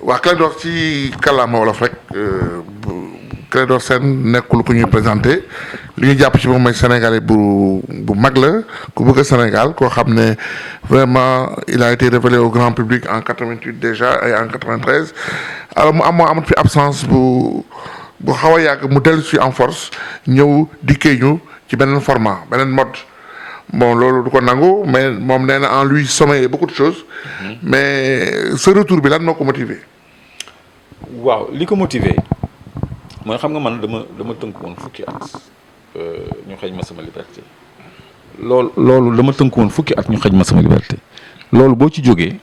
waa Clédor ci kàllaama wolof rek Clédor Sène nekkul ku ñuy présenté li ñu jàpp ci moom mooy sénégalais bu mag la ku bëgg a Sénégal koo xam ne vraiment il a été révélé au grand public en 88 déjà et en 93 alors mu amoon fi absence bu xaw a yàgg mu dellu si en force ñëw dikkee ñu ci beneen format beneen mode. Bon, loolu du ko nangu mais moom nee na en lui sommeille beaucoup de choses. Mais ce retour bi lan moo ko motivé. waaw li ko motivé mooy xam nga man dama tënk woon fukki at ñu xëj ma sama liberté. loolu dama tënk woon fukki at ñu xëj ma sama liberté loolu boo ci jógee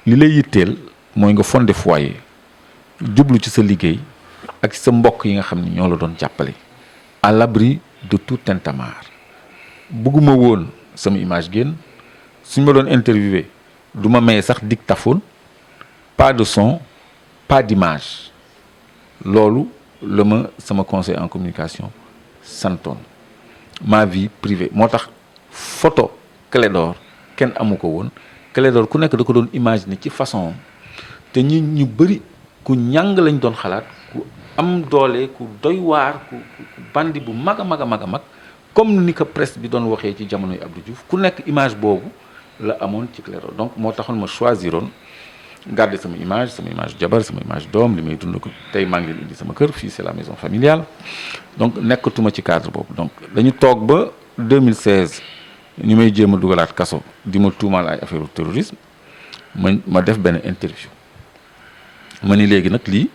li lay yitteel mooy nga fondé foyer jublu ci sa liggéey ak ci sa mbokk yi nga xam ni ñoo la doon jàppale à l'abri de tout tintamarre. bëgguma woon sama image génn suñ ma doon interviewé du ma maye sax dictaphone pas de son pas d'image loolu la ma sama conseil en communication santoon ma vie privée moo tax photo Clédor kenn amu ko woon Clédor ku nekk da ko doon imaginer ci façon te ñu bëri ku ñàng lañ doon xalaat ku am doole ku doy waar ku bandi bu mag a mag a mag a mag comme ni ko presse bi doon waxee ci jamonoy Abdou Diouf ku nekk image boobu la amoon ci Clédor donc moo taxoon ma choisiroon garder sama image jabar sama image doom li may dund ko tey maa ngi leen indi sama kër fii c'est la maison familiale donc nekkatuma ci cadre boobu donc dañu toog ba 2016 ñu may jéem a dugalaat kaso di ma tuumaal ay affaire terrorisme ma def benn interview ma ni léegi nag lii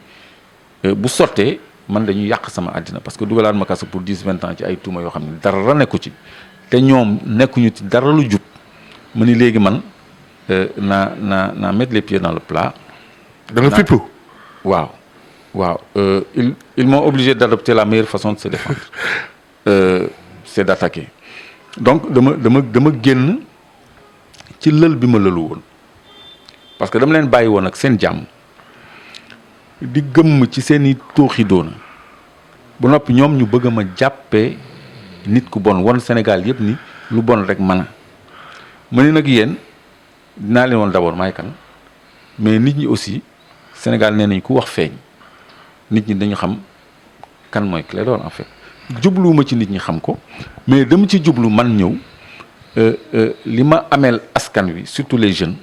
bu sottee man dañuy yàq sama àddina parce que dugalaat ma kaso pour 10-20 ans ci ay tuuma yoo xam ne dara nekku ci te ñoom nekkuñu ci dara lu jub ma ni léegi man naa mettre les pieds dans le plat. da nga fippu. waaw ils m'ont obligé d'adopter la meilleure façon de se défendre c'est d'attaquer donc dama génn ci lël bi ma lëlu woon parce que dama leen bàyyi woon ak seen jàmm di gëmm ci seeni tooxi doona bu noppi ñoom ñu bëgg ma jàppee nit ku bon won Sénégal yëpp ni lu bon rek mën a ma ni nag yéen dinaa leen woon d'abord maay kan mais nit ñi aussi Sénégal nee nañ ku wax feeñ nit ñi dañu xam kan mooy Clédor en fait jubluwuma ci nit ñi xam ko mais dama ci jublu man ñëw li ma ameel askan wi surtout les jeunes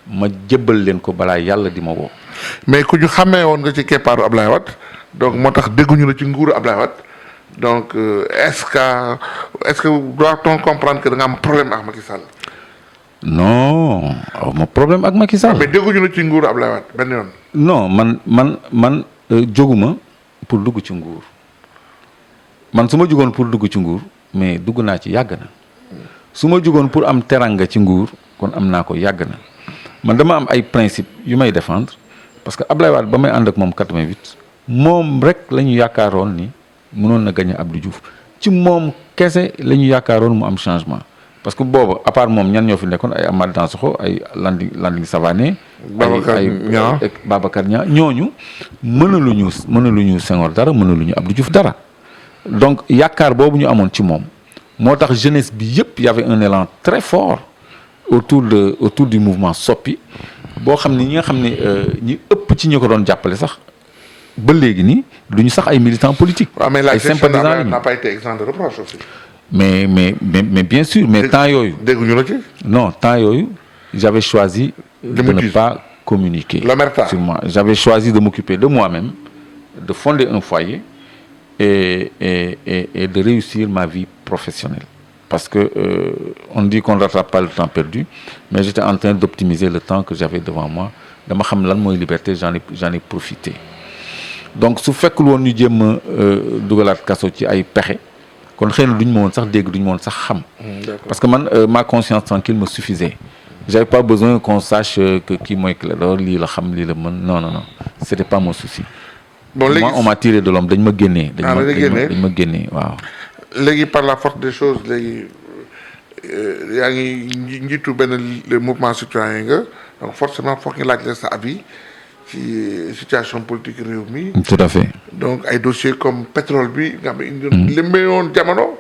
ma jébbal leen ko balaa yàlla di ma woo. mais ku ñu xàmmee woon nga ci keppaaru Ablaye Wade donc moo tax dégguñu la ci nguuru Ablaye Wade donc est-ce que doit-on comprendre que da nga am problème ak Macky Sall. non ma problème ak Macky Sall. mais dégguñu la ci nguuru Ablaye Wade benn yoon. non man jóguma pour dugg ci nguur man su ma jugoon pour dugg ci nguur mais dugg naa ci yàgg na su ma jugoon pour am teranga ci nguur kon am naa ko yàgg na man dama am ay principe yu may défendre parce que Ablaye Wade ba may ànd ak moom 88 moom rek la ñu yaakaaroon ni mënoon na gagner Abdou Diouf ci moom kese la ñu yaakaaroon mu am changement parce que boobu à part moom ñan ñoo fi nekkoon ay Amath Dansokho ay Landing Savané Babacar Niang ñooñu mënaluñu Senghor dara mënaluñu Abdou Diouf dara donc yaakaar boobu ñu amoon ci moom moo tax jeunesse bi yëpp y avait un élan très fort autour du mouvement Soppi boo xam ne ñi nga xam ne ñi ëpp ci ñi ko doon jàppale sax ba léegi nii duñu sax ay militants politiques. ay sympathisants n'a pas été exempt de reproche aussi. mais bien sûr mais temps yooyu. dégguñu la ci. non temps yooyu j'avais choisi de ne pas communiquer sur moi. J'avais choisi de m'occuper de moi-même, de fonder un foyer et de réussir ma vie professionnelle. Parce que on dit qu'on ne rattrape pas le temps perdu, mais j'étais en train d'optimiser le temps que j'avais devant moi. Dama xam lan mooy liberté, j'en ai profité. Donc su fekkul woon ñu jéem a dugalaat kaso ci ay pexe kon xëy na duñu ma woon sax dégg duñu ma woon sax xam. Parce que man ma conscience tranquille me suffisait. J'avais pas besoin qu'on sache que kii mooy Clédor lii la xam lii la mën non c'était pas mon souci. Bon, moi on m'a tiré de l'homme dañ ma génnee. dañ ma génnee waaw. léegi par la force des choses léegi yaa ngi njiitu benn mouvement citoyen nga donc forcément foog nga laaj la sa avis ci situation politique réew mi. tout à fait. donc ay dossiers comme pétrole bi nga xam ne indi limbeyoon jamono.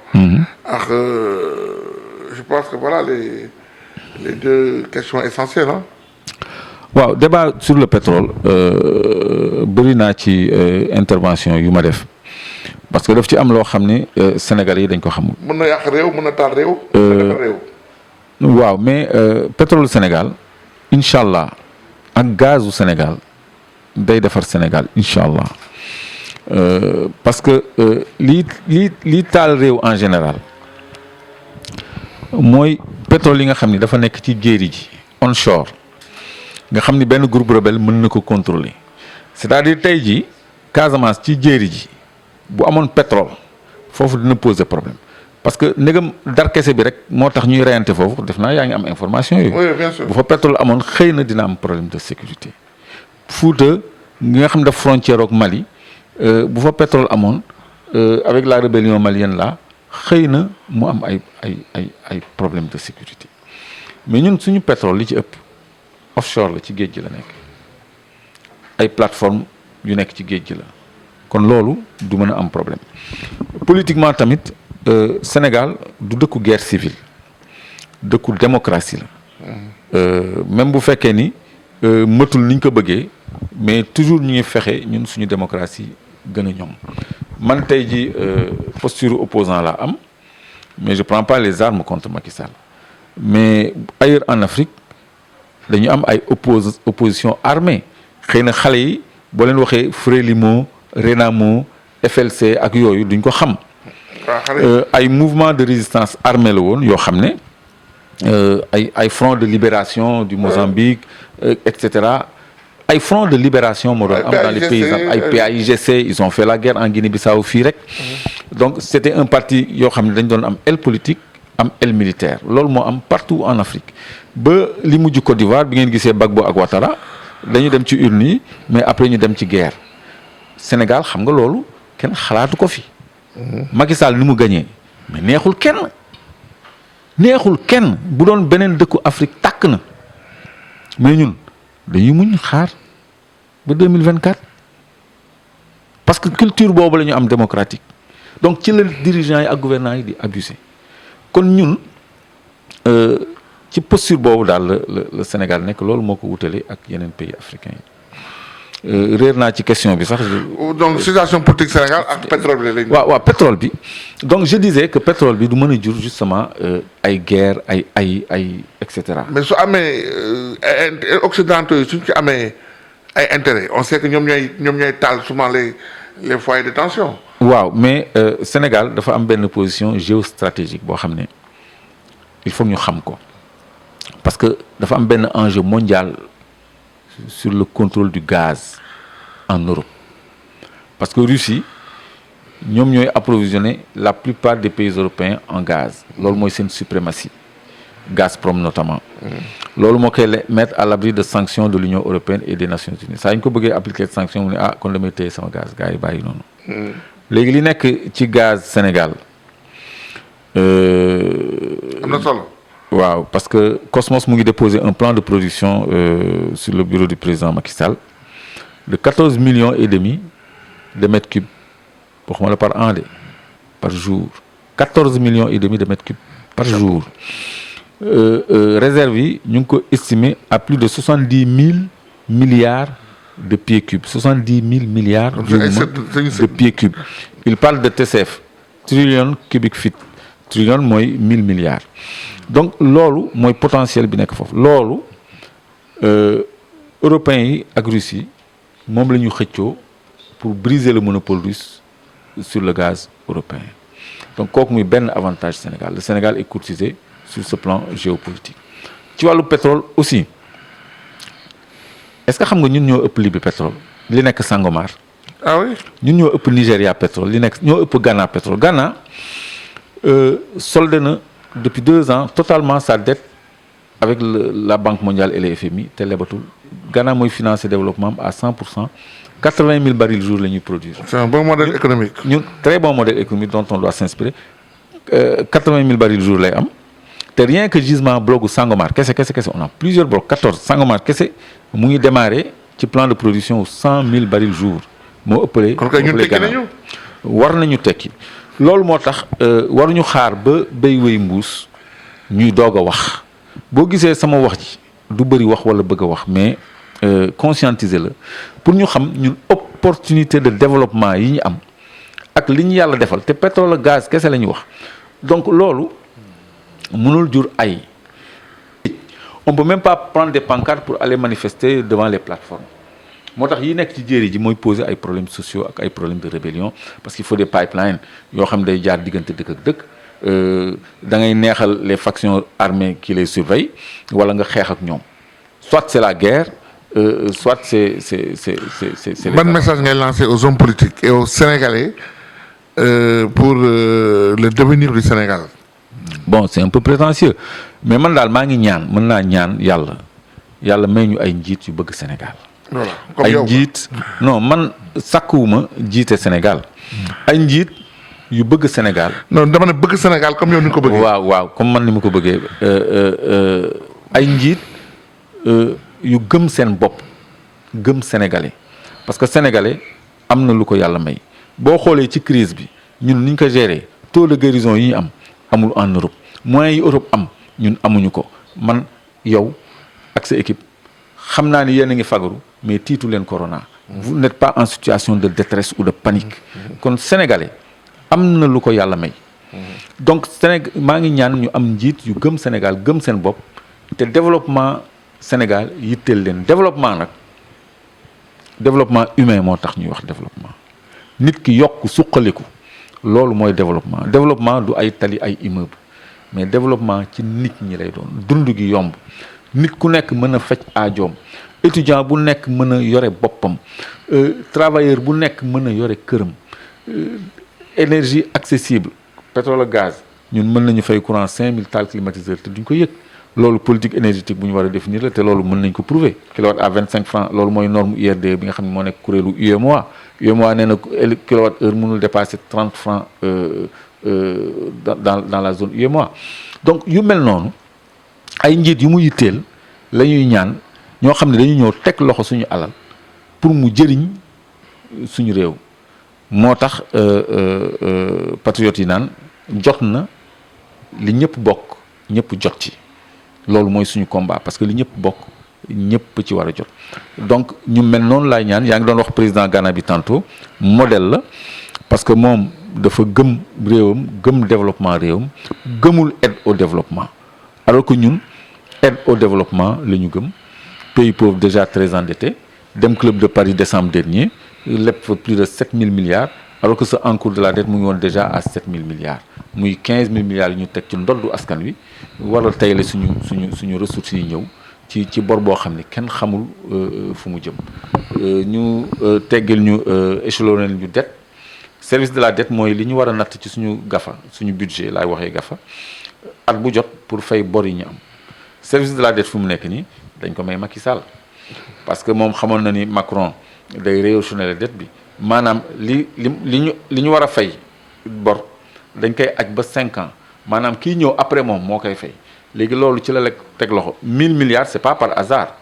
ak je pense que voilà les deux questions essentielles waaw débat sur le pétrole bëri naa ci intervention yu ma def parce que daf ci am loo xam ne Sénégal yi dañ ko xamul. mën na yàq réew mën na taal réew. mën na defar réew. waaw mais pétrole Sénégal incha allah ak gazu Sénégal day defar Sénégal incha allah parce que lii taal réew en général mooy pétrole yi nga xam ni dafa nekk ci jéeri ji onshore nga xam ni benn groupe rebelle mën na ko contrôler c'est-à-dire tey ji Casamance ci jéeri ji bu amoon pétrole foofu dina poser problème. parce que ndegam dar kese bi rek moo tax ñuy reyante foofu def naa yaa ngi am information yooyu. oui bien sûr. bu fa pétrole amoon xëy na dina am problème de sécurité. Fouta nga xam ne daf frontière ak Mali bu fa pétrole amoon avec la rébellion malienne là xëy na mu am ay problème de sécurité mais ñun suñu pétrole li ci ëpp offshore la ci géej gi la nekk ay plateforme yu nekk ci géej gi la kon loolu du mën a am problème politiquement tamit. Sénégal du dëkku guerre civile dëkku démocratie la même bu fekkee ni mëtul niñ ko bëggee mais toujours ñu ngi fexe ñun suñu démocratie gën a ñoom man tey ji posture opposant la am mais je prends pas les armes contre Macky Sall mais ailleurs en Afrique dañu am ay opposition armée xëy na xale yi boo leen waxee Frélimo Renamo FLC ak yooyu duñ ko xam ay mouvement de résistance armé la woon yoo xam ne ay front de libération du Mozambique et cetera ay front de libération moo doon am dans les pays ay PAIGC ils ont fait la guerre en Guinée-Bissau fii rek donc c'était un parti yoo xam ne dañ doon am aile politique am aile militaire loolu moo am partout en Afrique ba li mujj Côte d'Ivoire bi ngeen gisee Gbagbo ak Ouattara dañu dem ci urne yi mais après ñu dem ci guerre Sénégal xam nga loolu kenn xalaatu ko fi Macky Sall ni mu gagné mais neexul kenn bu doon beneen dëkku Afrique tàkk na mais ñun dañuy muñ xaar ba 2024 parce que culture boobu la ñu am démocratique donc ci la dirigeants yi ak gouvernants yi di abuser kon ñun ci posture boobu daal la Sénégal nekk loolu moo ko wutale ak yeneen pays africains yi réer naa ci question bi sax. donc situation politique Sénégal ak pétrole bi lañ. waaw pétrole bi donc je disais que pétrole bi du mën a jur justement ay guerre ay et cetera. mais su amee occidentaux yi suñ ci amee ay intérêt on sait que ñoom ñooy taal souvent les foyers de tension. waaw mais Sénégal dafa am benn position géostratégique boo xam ne il faut ñu xam ko parce que dafa am benn enjeu mondial. Sur le contrôle du gaz en Europe parce que Russie ñoom ñooy approvisionner la plupart des pays européens en gaz loolu mooy seen suprématie Gazprom notamment loolu moo koy mettre à l'abri de sanctions de l'Union européenne et des Nations unies saa ñu ko bëggee appliquer sanctions mu ne kon damay téye sama gaz gars yi bàyyi noonu léegi li nekk ci gaz Sénégal am na solo. waaw parce que Cosmos mu ngi déposé un plan de production sur le bureau du président Macky Sall de 14 millions et demi de mètres cubes waxuma la par an par jour 14 millions et demi de mètres cubes par jour réserve yi ñu ngi ko estimé à plus de 70 000 milliards de pieds cubes 70 000 milliards de pieds cubes il parle de TCF trillion cubic feet trillion mooy 1000 milliards donc loolu mooy potentiel bi nekk foofu loolu européens yi ak Russie moom la ñu xëccoo pour briser le monopole russe sur le gaz européen donc kooku muy benn avantage Sénégal le Sénégal est courtisé sur ce plan géopolitique ci wàllu pétrole aussi est-ce que xam nga ñun ñoo ëpp Libye pétrole li nekk Sangomar. ah oui ñun ñoo ëpp Nigéria pétrole li nekk ñoo ëpp Ghana pétrole Ghana soldé na depuis 2 ans totalement sa dette avec la Banque mondiale et le FMI te lebatul Ghana mooy financer développement à 100% 80 000 barils jour la ñuy produire. c'est un bon modèle économique. ñun très bon modèle économique dont on doit s'inspirer 80 000 barils jour lay am te rien que gisement bloc Sangomar kese on a plusieurs blocs 14 Sangomar kese mu ngi démarrer ci plan de production wu 100 000 barils jour moo ëppale. kon kay ñun tekki nañu war nañu tekki. loolu moo tax waruñu xaar ba béy wéy mbuus ñuy doog a wax boo gisee sama wax ji du bëri wax wala bëgg a wax mais conscientiser la pour ñu xam ñun opportunité de développement yi ñu am ak li ñu yàlla defal te pétrole gaz kese la ñu wax donc loolu mënul jur ay. On peut même pas prendre des pancartes pour aller manifester devant les plateformes moo tax yi nekk ci jéeri ji mooy poser ay problèmes sociaux ak ay problèmes de rébellion parce qu'il faut des pipelines yoo xam ne day jaar diggante dëkk ak dëkk da ngay neexal les factions armées qui les surveillent wala nga xeex ak ñoom soit c'est la guerre soit c'est ban message ngay lancer aux hommes politiques et aux Sénégalais pour le devenir du Sénégal. Bon c'est un peu prétentieux mais man daal maa ngi ñaan mën naa ñaan yàlla may ñu ay njiit yu bëgg Sénégal. voilà comme ay yow njiit non man sàkkuwuma jiite Sénégal ay njiit yu bëgg Sénégal. non dama ne bëgg Sénégal comme yow ni ko bëggee. waaw comme man ni ma ko bëggee ay njiit yu gëm seen bopp gëm sénégalais parce que sénégalais am na lu ko yàlla may boo xoolee ci crise bi ñun ni ñu ko gérer taux de guérison yi ñu am amul en Europe moyens yi Europe am ñun amuñu ko man yow ak sa équipe xam naa ni yéen a ngi fagaru mais tiitu leen corona. vous n'êtes pas en situation de détresse ou de panique. kon sénégalais am na lu ko yàlla may. donc maa ngi ñaan ñu am njiit yu gëm Sénégal gëm seen bopp te développement Sénégal yitteel leen développement nag développement humain moo tax ñuy wax développement nit ki yokk suqaliku loolu mooy développement du ay tali ay immeuble mais développement ci nit ñi lay doon dund gi yomb nit ku nekk mën a faj aajoom étudiant bu nekk mën a yore boppam travailleur bu nekk mën a yore këram énergie accessible pétrole gaz ñun mën nañu fay courant 5000 taal climatiseur te duñ ko yëg loolu politique énergétique bu ñu war a définir la te loolu mën nañ ko prouver kilowatt à 25 francs loolu mooy norme IRD bi nga xam ne moo nekk kuréelu UEMOA nee na kilowatt heure mënul dépasser 30 francs dans la zone UEMOA donc yu mel noonu ay njiit yu mu yitteel la ñuy ñaan ñoo xam ne dañu ñëw teg loxo suñu alal pour mu jëriñ suñu réew moo tax patriotes yi naan jot na li ñëpp bokk ñëpp jot ci loolu mooy suñu combat parce que li ñëpp bokk ñëpp ci war a jot donc ñu mel noonu laay ñaan yaa ngi doon wax président Ghana bi tantôt modèle la parce que moom dafa gëm réewam gëm développement réewam gëmul aide au développement alors que ñun aide au développement la ñu gëm pays pauvre déjà très endetté dem club de Paris décembre dernier lépp fa plus de 7000 milliards alors que ce encours de la dette mu ngi woon déjà à 7000 milliards muy 15000 milliards yi ñu teg ci ndoddu askan wi war a tey la suñu ressources yi ñëw ci bor boo xam ne kenn xamul fu mu jëm ñu teggil ñu échelonné ñu dette service de la dette mooy li ñu war a natt ci suñu gafa suñu budget laay waxee gafa at bu jot pour fay bor yi ñu am service de la dette fu mu nekk nii dañ ko may Macky Sall parce que moom xamoon na ni Macron day révolutionner la dette bi maanaam li ñu war a fay bor dañ koy aj ba 5 ans maanaam kii ñëw après moom moo koy fay léegi loolu ci la lekk teg loxo 1000 milliards c'est pas par hasard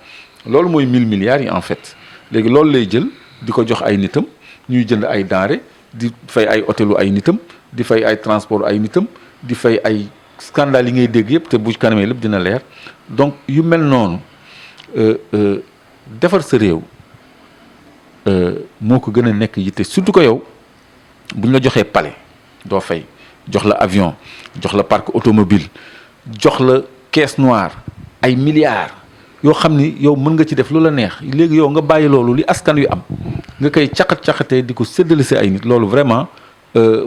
loolu mooy 1000 milliards yi en fait léegi loolu lay jël di ko jox ay nitam ñuy jënd ay denrées di fay ay hôtelu ay nitam di fay ay transport ay nitam di fay ay scandale yi ngay dégg yëpp te bu kanamee lépp dina leer donc yu mel noonu defar sa réew moo ko gën a nekk yitte surtout que yow bu ñu la joxee palais doo fay jox la avion jox la parc automobile jox la caisse noire ay milliards yoo xam ni yow mën nga ci def lu la neex léegi yow nga bàyyi loolu li askan wi am nga koy caqat-caqatee di ko séddale si ay nit loolu vraiment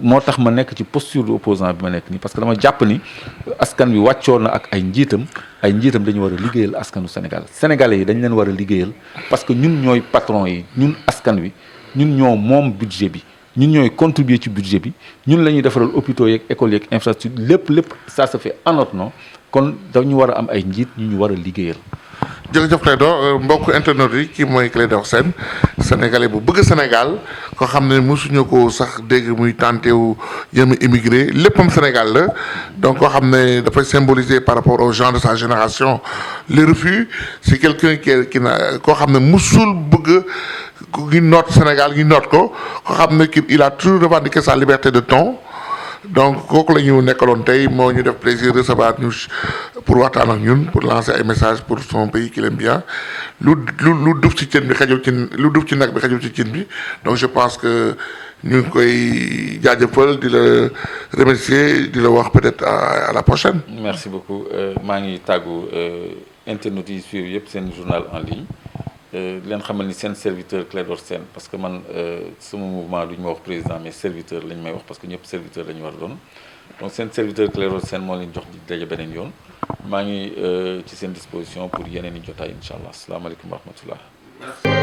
moo tax ma nekk ci posture de opposant bi ma nekk nii parce que dama jàpp ni askan wi wàccoon na ak ay njiitam dañu war a liggéeyal askanu Sénégal sénégalais yi dañ leen war a liggéeyal parce que ñun ñooy patron yi ñun askan wi ñun ñoo moom budget bi ñun ñooy contribuer ci budget bi ñun la ñuy defaral hôpitaux yeeg écoles yeeg infrastructure lépp ça se fait en notre nom kon dañu war a am ay njiit ñu war a liggéeyal. jërëjëf Clédor mbokk internet yi kii mooy Clédor Sène sénégalais bu bëgg Sénégal ko xam ne mosuñu ko sax dégg muy tenté wu yëm a immigré léppam Sénégal la donc koo xam ne dafay symboliser par rapport aux gens de sa génération le refus c'est quelqu'un qui na koo xam ne mosul bëgg ngi noot Sénégal ngi noot ko koo xam ne il a toujours revendiqué sa liberté de ton donc kooku la ñu nekkaloon tey moo ñu def plaisir recevoir ñu pour waxtaan ak ñun pour lancer ay messages pour son pays qu'il aime bien lu duf ci cin bi xajul ci lu duf ci nag bi xajul ci cin bi donc je pense que ñu ngi koy jaajëfal di la remercier di la wax peut-être à la prochaine. merci beaucoup maa ngi tàggu internautes yi suivre yëpp seen journal en ligne di leen xamal ni seen serviteur Clédor Sène parce que man sama mouvement duñ ma wax président mais serviteur lañ may wax parce que ñëpp serviteur la ñu war a doon donc seen serviteur Clédor Sène moo leen jox di daje beneen yoon maa ngi ci seen disposition pour yeneen i jotaay incha allah asalaamaaleykum wa rahmatullah.